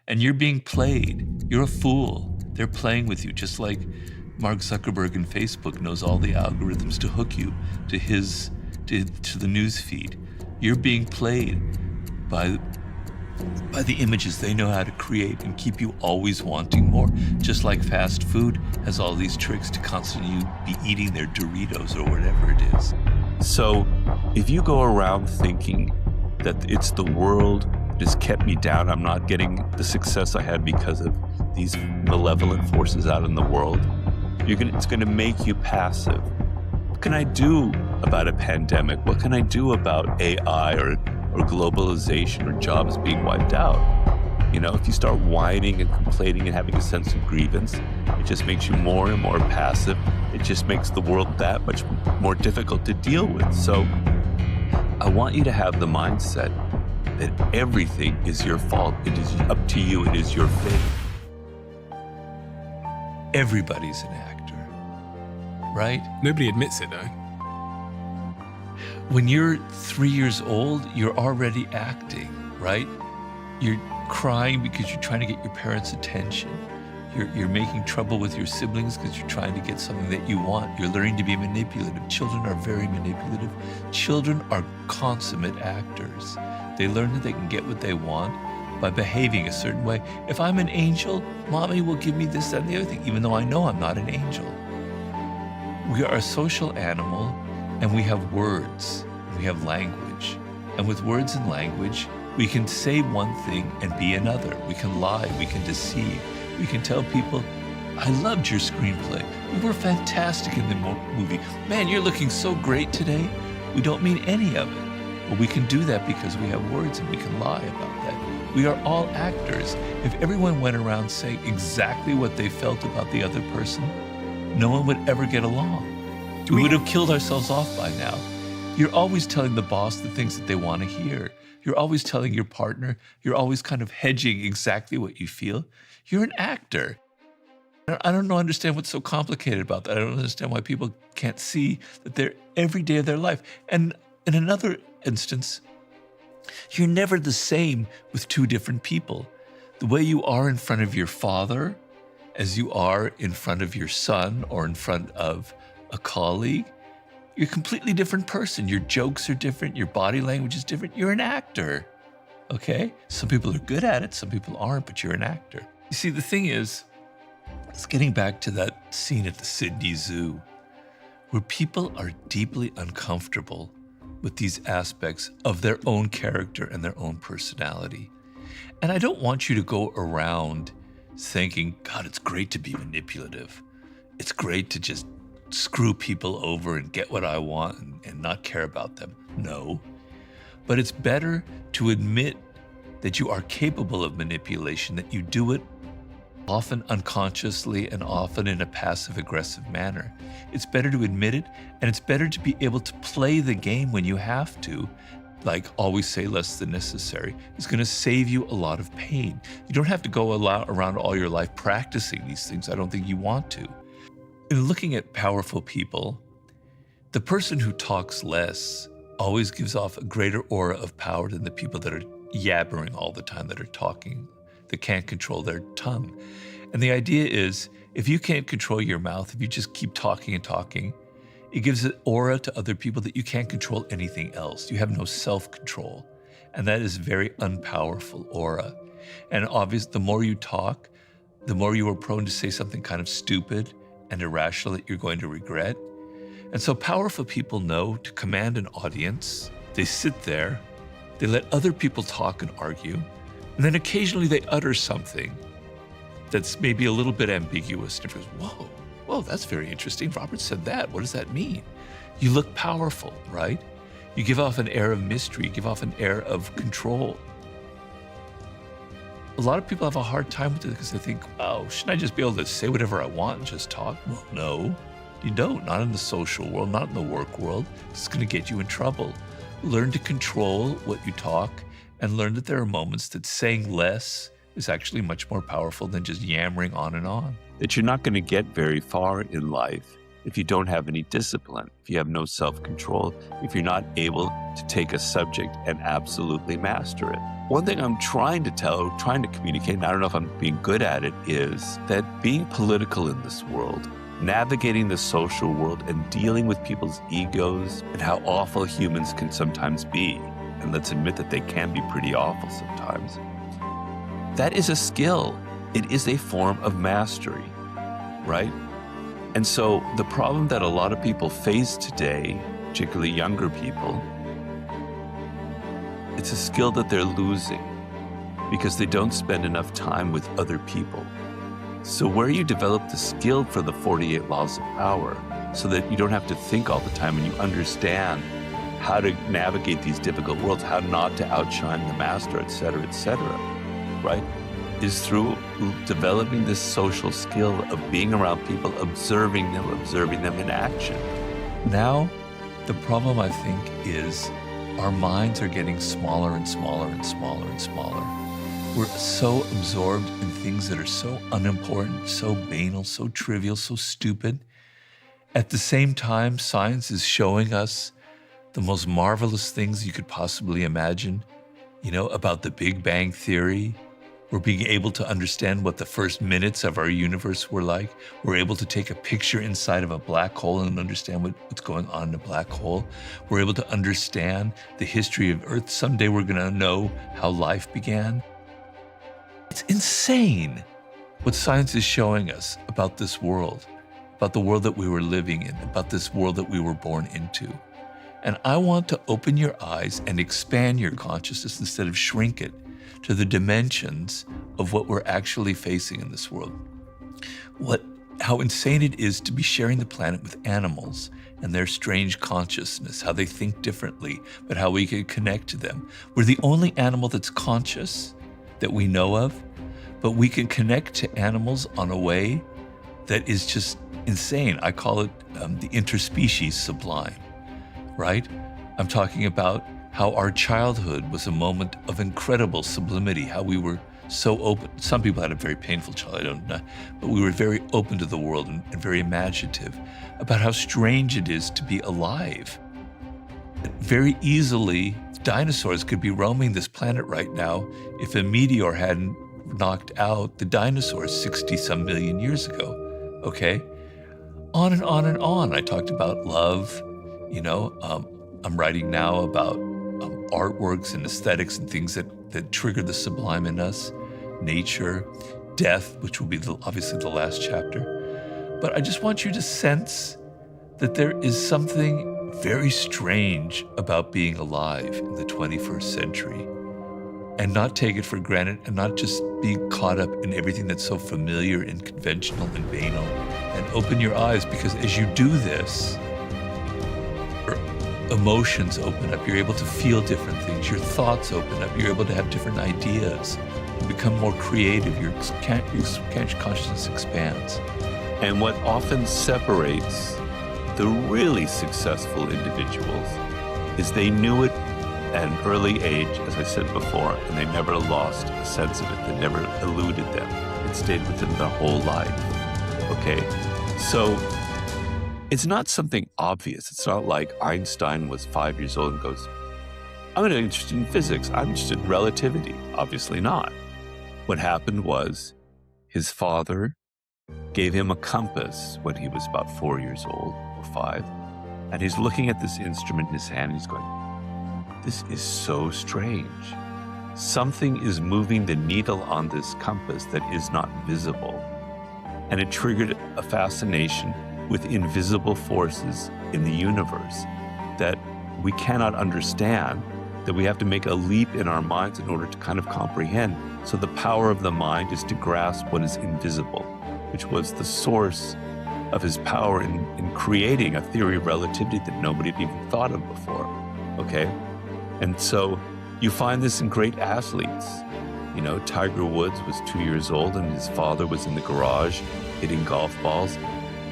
And you're being played. You're a fool. They're playing with you, just like Mark Zuckerberg and Facebook knows all the algorithms to hook you to the news feed. You're being played by the images they know how to create and keep you always wanting more, just like fast food has all these tricks to constantly be eating their Doritos or whatever it is. So if you go around thinking that it's the world that has kept me down, I'm not getting the success I had because of these malevolent forces out in the world, it's going to make you passive. What can I do about a pandemic? What can I do about AI or globalization or jobs being wiped out? You know, if you start whining and complaining and having a sense of grievance, it just makes you more and more passive. It just makes the world that much more difficult to deal with. So I want you to have the mindset that everything is your fault. It is up to you. It is your fate. Everybody's an actor, right? Nobody admits it, though. When you're 3 years old, you're already acting, right? You're crying because you're trying to get your parents' attention. You're making trouble with your siblings because you're trying to get something that you want. You're learning to be manipulative. Children are very manipulative. Children are consummate actors. They learn that they can get what they want by behaving a certain way. If I'm an angel, mommy will give me this, that, and the other thing, even though I know I'm not an angel. We are a social animal, and we have words, we have language. And with words and language, we can say one thing and be another. We can lie, we can deceive. We can tell people, I loved your screenplay. You were fantastic in the movie. Man, you're looking so great today. We don't mean any of it. But we can do that because we have words and we can lie about that. We are all actors. If everyone went around saying exactly what they felt about the other person, no one would ever get along. We would have killed ourselves off by now. You're always telling the boss the things that they want to hear. You're always telling your partner, you're always kind of hedging exactly what you feel. You're an actor. I don't understand what's so complicated about that. I don't understand why people can't see that they're every day of their life. And in another instance, you're never the same with two different people. The way you are in front of your father, as you are in front of your son or in front of a colleague, you're a completely different person. Your jokes are different. Your body language is different. You're an actor, okay? Some people are good at it. Some people aren't, but you're an actor. You see, the thing is, it's getting back to that scene at the Sydney Zoo where people are deeply uncomfortable with these aspects of their own character and their own personality. And I don't want you to go around thinking, God, it's great to be manipulative. It's great to just screw people over and get what I want and not care about them. No. But it's better to admit that you are capable of manipulation, that you do it often unconsciously and often in a passive-aggressive manner. It's better to admit it, and it's better to be able to play the game when you have to, like always say less than necessary. It's going to save you a lot of pain. You don't have to go around all your life practicing these things. I don't think you want to. In looking at powerful people, the person who talks less always gives off a greater aura of power than the people that are yabbering all the time, that are talking, that can't control their tongue. And the idea is, if you can't control your mouth, if you just keep talking and talking, it gives an aura to other people that you can't control anything else. You have no self-control. And that is very unpowerful aura. And obviously, the more you talk, the more you are prone to say something kind of stupid and irrational that you're going to regret. And so powerful people know to command an audience. They sit there, they let other people talk and argue, and then occasionally they utter something that's maybe a little bit ambiguous. And everyone goes, whoa, that's very interesting. Robert said that. What does that mean? You look powerful, right? You give off an air of mystery, you give off an air of control. A lot of people have a hard time with it because they think, wow, shouldn't I just be able to say whatever I want and just talk? Well, no, you don't. Not in the social world, not in the work world. It's going to get you in trouble. Learn to control what you talk and learn that there are moments that saying less is actually much more powerful than just yammering on and on. That you're not going to get very far in life if you don't have any discipline, if you have no self-control, if you're not able to take a subject and absolutely master it. One thing I'm trying to communicate, and I don't know if I'm being good at it, is that being political in this world, navigating the social world and dealing with people's egos and how awful humans can sometimes be, and let's admit that they can be pretty awful sometimes, that is a skill. It is a form of mastery, right? And so the problem that a lot of people face today, particularly younger people, it's a skill that they're losing because they don't spend enough time with other people. So where you develop the skill for the 48 laws of power so that you don't have to think all the time and you understand how to navigate these difficult worlds, how not to outshine the master, et cetera, right? Is through developing this social skill of being around people, observing them in action. Now, the problem, I think, is our minds are getting smaller and smaller and smaller and smaller. We're so absorbed in things that are so unimportant, so banal, so trivial, so stupid. At the same time, science is showing us the most marvelous things you could possibly imagine, about the Big Bang Theory. We're being able to understand what the first minutes of our universe were like. We're able to take a picture inside of a black hole and understand what's going on in a black hole. We're able to understand the history of Earth. Someday we're going to know how life began. It's insane what science is showing us about this world, about the world that we were living in, about this world that we were born into. And I want to open your eyes and expand your consciousness instead of shrink it to the dimensions of what we're actually facing in this world. How insane it is to be sharing the planet with animals and their strange consciousness, how they think differently, but how we can connect to them. We're the only animal that's conscious that we know of, but we can connect to animals on a way that is just insane. I call it the interspecies sublime, right? I'm talking about how our childhood was a moment of incredible sublimity, how we were so open. Some people had a very painful childhood, I don't know, but we were very open to the world and very imaginative about how strange it is to be alive. Very easily, dinosaurs could be roaming this planet right now if a meteor hadn't knocked out the dinosaurs 60-some million years ago, okay? On and on and on. I talked about love, I'm writing now about artworks and aesthetics and things that trigger the sublime in us, nature, death, which will be obviously the last chapter. But I just want you to sense that there is something very strange about being alive in the 21st century and not take it for granted and not just be caught up in everything that's so familiar and conventional and banal, and open your eyes, because as you do this, emotions open up, you're able to feel different things, your thoughts open up, you're able to have different ideas, you become more creative, your consciousness expands. And what often separates the really successful individuals is they knew it at an early age, as I said before, and they never lost a sense of it, that never eluded them. It stayed with them their whole life, okay? So it's not something obvious. It's not like Einstein was 5 years old and goes, I'm interested in physics. I'm interested in relativity. Obviously not. What happened was his father gave him a compass when he was about 4 years old or 5. And he's looking at this instrument in his hand and he's going, this is so strange. Something is moving the needle on this compass that is not visible. And it triggered a fascination with invisible forces in the universe that we cannot understand, that we have to make a leap in our minds in order to kind of comprehend. So the power of the mind is to grasp what is invisible, which was the source of his power in creating a theory of relativity that nobody had even thought of before, okay? And so you find this in great athletes. Tiger Woods was 2 years old and his father was in the garage hitting golf balls.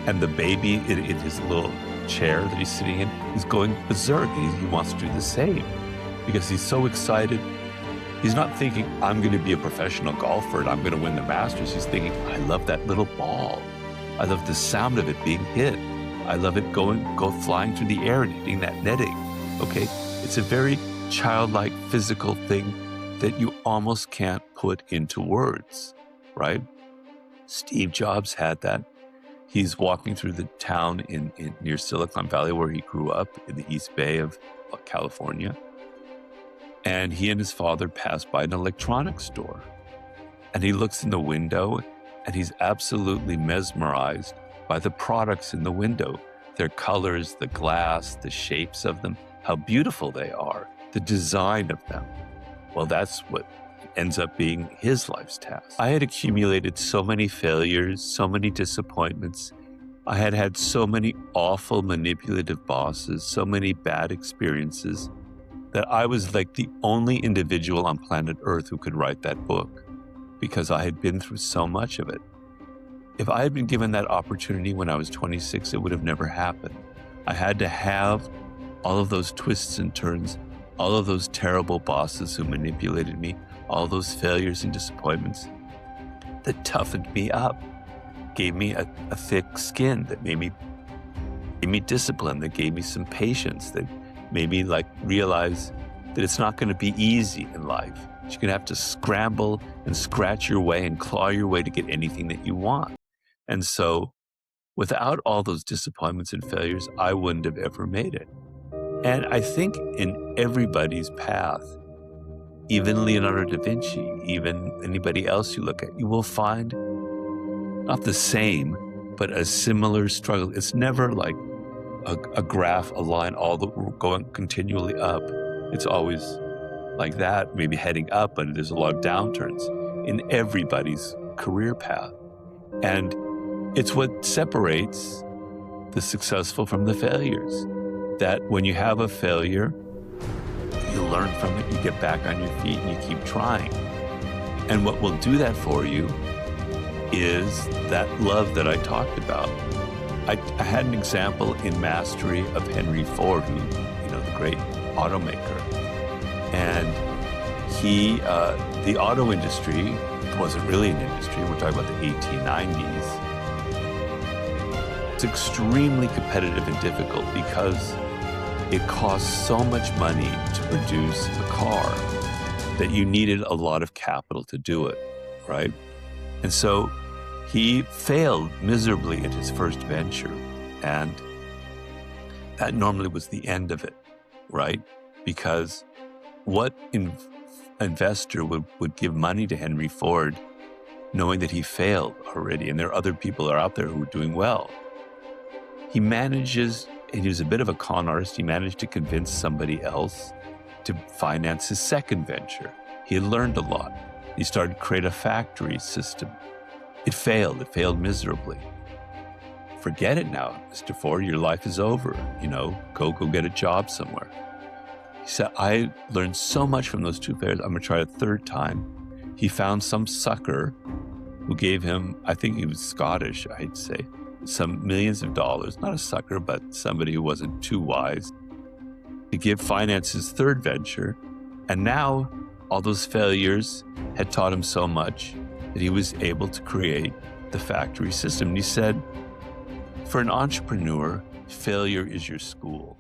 And the baby in his little chair that he's sitting in is going berserk. He wants to do the same because he's so excited. He's not thinking, I'm going to be a professional golfer and I'm going to win the Masters. He's thinking, I love that little ball. I love the sound of it being hit. I love it go flying through the air and hitting that netting. Okay, it's a very childlike physical thing that you almost can't put into words, right? Steve Jobs had that. He's walking through the town in near Silicon Valley where he grew up in the East Bay of California. And he and his father passed by an electronics store. And he looks in the window and he's absolutely mesmerized by the products in the window, their colors, the glass, the shapes of them, how beautiful they are, the design of them. Well, that's what ends up being his life's task. I had accumulated so many failures, so many disappointments. I had had so many awful, manipulative bosses, so many bad experiences that I was like the only individual on planet Earth who could write that book because I had been through so much of it. If I had been given that opportunity when I was 26, it would have never happened. I had to have all of those twists and turns, all of those terrible bosses who manipulated me, all those failures and disappointments that toughened me up, gave me a thick skin, that gave me discipline, that gave me some patience, that made me realize that it's not going to be easy in life. You're going to have to scramble and scratch your way and claw your way to get anything that you want. And so without all those disappointments and failures, I wouldn't have ever made it. And I think in everybody's path, even Leonardo da Vinci, even anybody else you look at, you will find not the same, but a similar struggle. It's never like a graph, a line, going continually up. It's always like that, maybe heading up, but there's a lot of downturns in everybody's career path. And it's what separates the successful from the failures. That when you have a failure, you learn from it, you get back on your feet, and you keep trying. And what will do that for you is that love that I talked about. I had an example in Mastery of Henry Ford, who, the great automaker. And he, the auto industry wasn't really an industry. We're talking about the 1890s. It's extremely competitive and difficult because it costs so much money to produce a car that you needed a lot of capital to do it, right? And so he failed miserably at his first venture, and that normally was the end of it, right? Because what investor would give money to Henry Ford knowing that he failed already and there are other people that are out there who are doing well? He was a bit of a con artist. He managed to convince somebody else to finance his second venture. He had learned a lot. He started to create a factory system. It failed miserably. Forget it now, Mr. Ford, your life is over. Go get a job somewhere. He said, I learned so much from those two failures, I'm gonna try a third time. He found some sucker who gave him, I think he was Scottish, I'd say, some millions of dollars, not a sucker, but somebody who wasn't too wise, to finance his third venture. And now all those failures had taught him so much that he was able to create the factory system. And he said, for an entrepreneur, failure is your school.